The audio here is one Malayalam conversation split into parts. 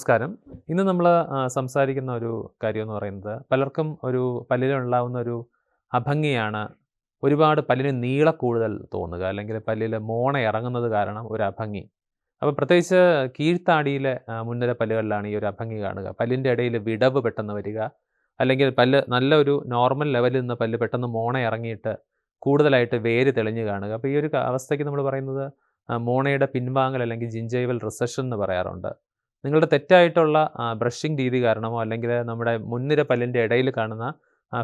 നമസ്കാരം. ഇന്ന് നമ്മൾ സംസാരിക്കുന്ന ഒരു കാര്യം എന്ന് പറയുന്നത് പലർക്കും ഒരു പല്ലിലുണ്ടാവുന്ന ഒരു അഭംഗിയാണ് ഒരുപാട് പല്ലിന് നീളക്കൂടുതൽ തോന്നുക, അല്ലെങ്കിൽ പല്ലിൽ മോണ ഇറങ്ങുന്നത് കാരണം ഒരു അഭംഗി. അപ്പോൾ പ്രത്യേകിച്ച് കീഴ്ത്താടിയിലെ മുൻനിര പല്ലുകളിലാണ് ഈ ഒരു അഭംഗി കാണുക. പല്ലിൻ്റെ ഇടയിൽ വിടവ് പെട്ടെന്ന് വരിക, അല്ലെങ്കിൽ പല്ല് നല്ല ഒരു നോർമൽ ലെവലിൽ നിന്ന് പല്ല് പെട്ടെന്ന് മോണ ഇറങ്ങിയിട്ട് കൂടുതലായിട്ട് വേര് തെളിഞ്ഞ് കാണുക. അപ്പോൾ ഈ ഒരു അവസ്ഥയ്ക്ക് നമ്മൾ പറയുന്നത് മോണയുടെ പിൻവാങ്ങൽ അല്ലെങ്കിൽ ജിഞ്ചൈവൽ റിസഷൻ എന്ന് പറയാറുണ്ട്. നിങ്ങളുടെ തെറ്റായിട്ടുള്ള ബ്രഷിംഗ് രീതി കാരണമോ, അല്ലെങ്കിൽ നമ്മുടെ മുൻനിര പല്ലിൻ്റെ ഇടയിൽ കാണുന്ന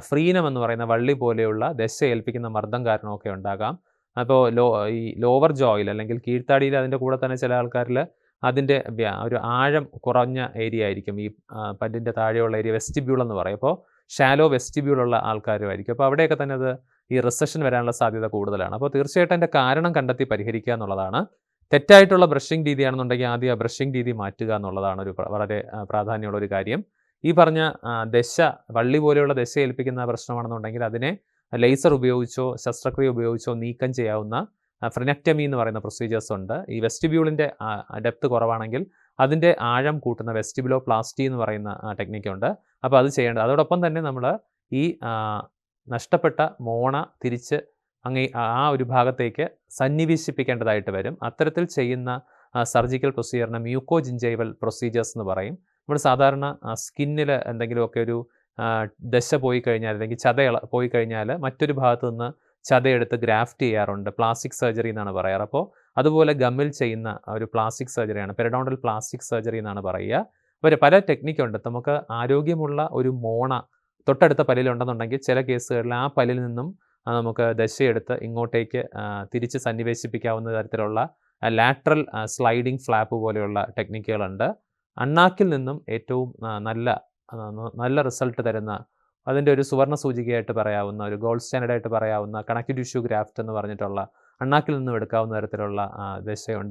ഫ്രീനം എന്ന് പറയുന്ന വള്ളി പോലെയുള്ള ദശ ഏൽപ്പിക്കുന്ന മർദ്ദം കാരണമൊക്കെ ഉണ്ടാകാം. അപ്പോൾ ഈ ലോവർ ജോയിൽ അല്ലെങ്കിൽ കീഴ്ത്താടിയിൽ അതിൻ്റെ കൂടെ തന്നെ ചില ആൾക്കാരിൽ അതിൻ്റെ ഒരു ആഴം കുറഞ്ഞ ഏരിയ ആയിരിക്കും ഈ പല്ലിൻ്റെ താഴെയുള്ള ഏരിയ, വെസ്റ്റിബ്യൂൾ എന്ന് പറയും. അപ്പോൾ ഷാലോ വെസ്റ്റിബ്യൂളുള്ള ആൾക്കാരുമായിരിക്കും. അപ്പോൾ അവിടെയൊക്കെ തന്നെ അത് ഈ റിസഷൻ വരാനുള്ള സാധ്യത കൂടുതലാണ്. അപ്പോൾ തീർച്ചയായിട്ടും അതിൻ്റെ കാരണം കണ്ടെത്തി പരിഹരിക്കുക എന്നുള്ളതാണ്. തെറ്റായിട്ടുള്ള ബ്രഷിംഗ് രീതിയാണെന്നുണ്ടെങ്കിൽ ആദ്യം ആ ബ്രഷിംഗ് രീതി മാറ്റുക എന്നുള്ളതാണ് ഒരു വളരെ പ്രാധാന്യമുള്ള ഒരു കാര്യം. ഈ പറഞ്ഞ ദശ വള്ളി പോലെയുള്ള ദശ ഏൽപ്പിക്കുന്ന പ്രശ്നമാണെന്നുണ്ടെങ്കിൽ അതിനെ ലേസർ ഉപയോഗിച്ചോ ശസ്ത്രക്രിയ ഉപയോഗിച്ചോ നീക്കം ചെയ്യാവുന്ന ഫ്രെനക്ടമി എന്ന് പറയുന്ന പ്രൊസീജിയേഴ്സ് ഉണ്ട്. ഈ വെസ്റ്റിബ്യൂളിൻ്റെ ഡെപ്ത് കുറവാണെങ്കിൽ അതിൻ്റെ ആഴം കൂട്ടുന്ന വെസ്റ്റിബുലോ പ്ലാസ്റ്റി എന്ന് പറയുന്ന ടെക്നിക്കുണ്ട്. അപ്പോൾ അത് ചെയ്യേണ്ടത്. അതോടൊപ്പം തന്നെ നമ്മൾ ഈ നഷ്ടപ്പെട്ട മോണ തിരിച്ച് ആ ഒരു ഭാഗത്തേക്ക് സന്നിവേശിപ്പിക്കേണ്ടതായിട്ട് വരും. അത്തരത്തിൽ ചെയ്യുന്ന സർജിക്കൽ പ്രൊസീജിയറിന് മ്യൂക്കോ ജിഞ്ചൈവൽ പ്രൊസീജിയേഴ്സ് എന്ന് പറയും. നമ്മൾ സാധാരണ സ്കിന്നിൽ എന്തെങ്കിലുമൊക്കെ ഒരു ദശ പോയി കഴിഞ്ഞാൽ, അല്ലെങ്കിൽ ചത പോയി കഴിഞ്ഞാൽ മറ്റൊരു ഭാഗത്തു നിന്ന് ചതയെടുത്ത് ഗ്രാഫ്റ്റ് ചെയ്യാറുണ്ട്. പ്ലാസ്റ്റിക് സർജറി എന്നാണ് പറയാറ്. അപ്പോൾ അതുപോലെ ഗമ്മിൽ ചെയ്യുന്ന ഒരു പ്ലാസ്റ്റിക് സർജറിയാണ് പെരിഡോണ്ടൽ പ്ലാസ്റ്റിക് സർജറി എന്നാണ് പറയുക. അപ്പോൾ പല ടെക്നിക്കുണ്ട്. നമുക്ക് ആരോഗ്യമുള്ള ഒരു മോണ തൊട്ടടുത്ത പല്ലിലുണ്ടെന്നുണ്ടെങ്കിൽ ചില കേസുകളിൽ ആ പല്ലിൽ നിന്നും നമുക്ക് ദശയെടുത്ത് ഇങ്ങോട്ടേക്ക് തിരിച്ച് സന്നിവേശിപ്പിക്കാവുന്ന തരത്തിലുള്ള ലാറ്ററൽ സ്ലൈഡിംഗ് ഫ്ലാപ്പ് പോലെയുള്ള ടെക്നിക്കുകളുണ്ട്. അണ്ണാക്കിൽ നിന്നും ഏറ്റവും നല്ല റിസൾട്ട് തരുന്ന, അതിൻ്റെ ഒരു സുവർണ്ണ സൂചികയായിട്ട് പറയാവുന്ന, ഒരു ഗോൾഡ് സ്റ്റാൻഡേർഡായിട്ട് പറയാവുന്ന കണക്റ്റീവ് ടിഷ്യൂ ഗ്രാഫ്റ്റ് എന്ന് പറഞ്ഞിട്ടുള്ള അണ്ണാക്കിൽ നിന്നും എടുക്കാവുന്ന തരത്തിലുള്ള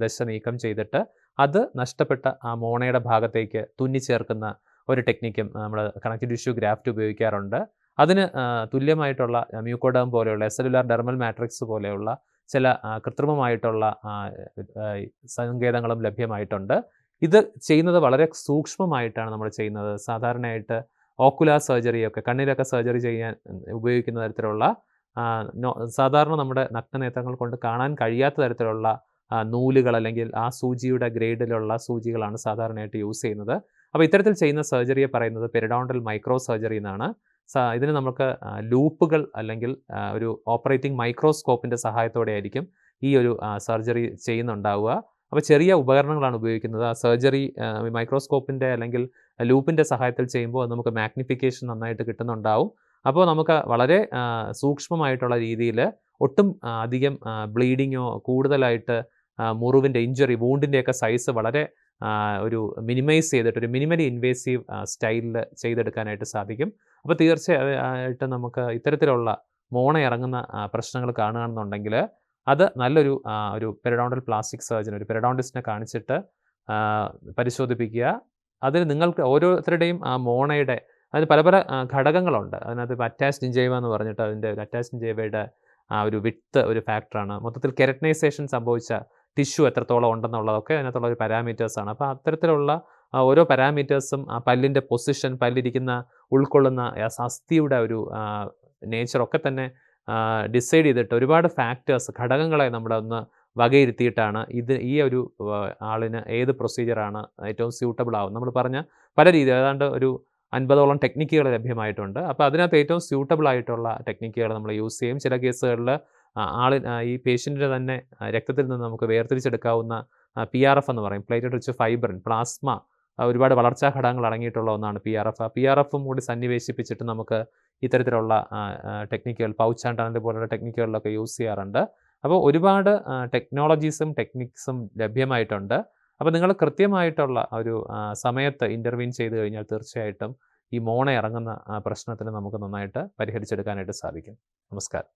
ദശ നീക്കം ചെയ്തിട്ട് അത് നഷ്ടപ്പെട്ട ആ മോണയുടെ ഭാഗത്തേക്ക് തുന്നിച്ചേർക്കുന്ന ഒരു ടെക്നിക്കും നമ്മൾ കണക്റ്റീവ് ടിഷ്യൂ ഗ്രാഫ്റ്റ് ഉപയോഗിക്കാറുണ്ട്. അതിന് തുല്യമായിട്ടുള്ള മ്യൂക്കോഡേം പോലെയുള്ള സെല്ലുലാർ ഡെർമൽ മാട്രിക്സ് പോലെയുള്ള ചില കൃത്രിമമായിട്ടുള്ള സങ്കേതങ്ങളും ലഭ്യമായിട്ടുണ്ട്. ഇത് ചെയ്യുന്നത് വളരെ സൂക്ഷ്മമായിട്ടാണ് നമ്മൾ ചെയ്യുന്നത്. സാധാരണയായിട്ട് ഓക്കുലാർ സർജറിയൊക്കെ, കണ്ണിലൊക്കെ സർജറി ചെയ്യാൻ ഉപയോഗിക്കുന്ന തരത്തിലുള്ള സാധാരണ നമ്മുടെ നഗ്നനേത്രങ്ങൾ കൊണ്ട് കാണാൻ കഴിയാത്ത തരത്തിലുള്ള നൂലുകൾ, അല്ലെങ്കിൽ ആ സൂചിയുടെ ഗ്രേഡിലുള്ള സൂചികളാണ് സാധാരണയായിട്ട് യൂസ് ചെയ്യുന്നത്. അപ്പോൾ ഇത്തരത്തിൽ ചെയ്യുന്ന സർജറിയെ പറയുന്നത് പെരിഡോണ്ടൽ മൈക്രോ സർജറി എന്നാണ്. ഇതിന് നമുക്ക് ലൂപ്പുകൾ അല്ലെങ്കിൽ ഒരു ഓപ്പറേറ്റിംഗ് മൈക്രോസ്കോപ്പിൻ്റെ സഹായത്തോടെ ആയിരിക്കും ഈ ഒരു സർജറി ചെയ്യുന്നുണ്ടാവുക. അപ്പോൾ ചെറിയ ഉപകരണങ്ങളാണ് ഉപയോഗിക്കുന്നത്. ആ സർജറി മൈക്രോസ്കോപ്പിൻ്റെ അല്ലെങ്കിൽ ലൂപ്പിൻ്റെ സഹായത്തിൽ ചെയ്യുമ്പോൾ നമുക്ക് മാഗ്നിഫിക്കേഷൻ നന്നായിട്ട് കിട്ടുന്നുണ്ടാവും. അപ്പോൾ നമുക്ക് വളരെ സൂക്ഷ്മമായിട്ടുള്ള രീതിയിൽ ഒട്ടും അധികം ബ്ലീഡിങ്ങോ കൂടുതലായിട്ട് മുറിവിൻ്റെ ഇഞ്ചുറി വൂണ്ടിൻ്റെയൊക്കെ സൈസ് വളരെ ഒരു മിനിമൈസ് ചെയ്തിട്ട് ഒരു മിനിമലി ഇൻവേസീവ് സ്റ്റൈലിൽ ചെയ്തെടുക്കാനായിട്ട് സാധിക്കും. അപ്പോൾ തീർച്ചയായിട്ടും നമുക്ക് ഇത്തരത്തിലുള്ള മോണ ഇറങ്ങുന്ന പ്രശ്നങ്ങൾ കാണുകയാണെന്നുണ്ടെങ്കിൽ അത് നല്ലൊരു ഒരു പെരിഡോണ്ടൽ പ്ലാസ്റ്റിക് സർജൻ, ഒരു പെരിഡോണ്ടിസ്റ്റിനെ കാണിച്ചിട്ട് പരിശോധിപ്പിക്കുക. അതിൽ നിങ്ങൾക്ക് ഓരോരുത്തരുടെയും ആ മോണയുടെ അതിന് പല പല ഘടകങ്ങളുണ്ട്. അതിനകത്ത് അറ്റാച്ച് ജിഞ്ചൈവ എന്ന് പറഞ്ഞിട്ട് അതിൻ്റെ അറ്റാച്ച് ജിഞ്ചൈവയുടെ ഒരു വിഡ്ത്ത് ഒരു ഫാക്ടറാണ്. മൊത്തത്തിൽ കെരറ്റനൈസേഷൻ സംഭവിച്ച ടിഷ്യൂ എത്രത്തോളം ഉണ്ടെന്നുള്ളതൊക്കെ അതിനകത്തുള്ള ഒരു പാരാമീറ്റേഴ്സാണ്. അപ്പോൾ അത്തരത്തിലുള്ള ഓരോ പാരാമീറ്റേഴ്സും ആ പല്ലിൻ്റെ പൊസിഷൻ, പല്ലിരിക്കുന്ന ഉൾക്കൊള്ളുന്ന അസ്ഥിയുടെ ഒരു നേച്ചറൊക്കെ തന്നെ ഡിസൈഡ് ചെയ്തിട്ട് ഒരുപാട് ഫാക്ടേഴ്സ്, ഘടകങ്ങളെ നമ്മളൊന്ന് വകയിരുത്തിയിട്ടാണ് ഈ ഒരു ആളിന് ഏത് പ്രൊസീജിയറാണ് ഏറ്റവും സ്യൂട്ടബിൾ ആവും. നമ്മൾ പറഞ്ഞ പല രീതി ഏതാണ്ട് ഒരു 50ഓളം ടെക്നിക്കുകൾ ലഭ്യമായിട്ടുണ്ട്. അപ്പോൾ അതിനകത്ത് ഏറ്റവും സ്യൂട്ടബിൾ ആയിട്ടുള്ള ടെക്നിക്കുകൾ നമ്മൾ യൂസ് ചെയ്യും. ചില കേസുകളിൽ ഈ പേഷ്യൻറ്റിൻ്റെ തന്നെ രക്തത്തിൽ നിന്ന് നമുക്ക് വേർതിരിച്ചെടുക്കാവുന്ന PRF എന്ന് പറയും, പ്ലേറ്റഡ് റിച്ച് ഫൈബ്രിൻ പ്ലാസ്മ, ഒരുപാട് വളർച്ചാ ഘടകങ്ങൾ അടങ്ങിയിട്ടുള്ള ഒന്നാണ് PRF. PRFും കൂടി സന്നിവേശിപ്പിച്ചിട്ട് നമുക്ക് ഇത്തരത്തിലുള്ള ടെക്നിക്കുകൾ, പൗച്ച് ആൻഡ് ടണൽ പോലുള്ള ടെക്നിക്കുകളിലൊക്കെ യൂസ് ചെയ്യാറുണ്ട്. അപ്പോൾ ഒരുപാട് ടെക്നോളജീസും ടെക്നിക്സും ലഭ്യമായിട്ടുണ്ട്. അപ്പോൾ നിങ്ങൾ കൃത്യമായിട്ടുള്ള ഒരു സമയത്ത് ഇൻ്റർവീൻ ചെയ്ത് കഴിഞ്ഞാൽ തീർച്ചയായിട്ടും ഈ മോണ ഇറങ്ങുന്ന പ്രശ്നത്തിന് നമുക്ക് നന്നായിട്ട് പരിഹരിച്ചെടുക്കാനായിട്ട് സാധിക്കും. നമസ്കാരം.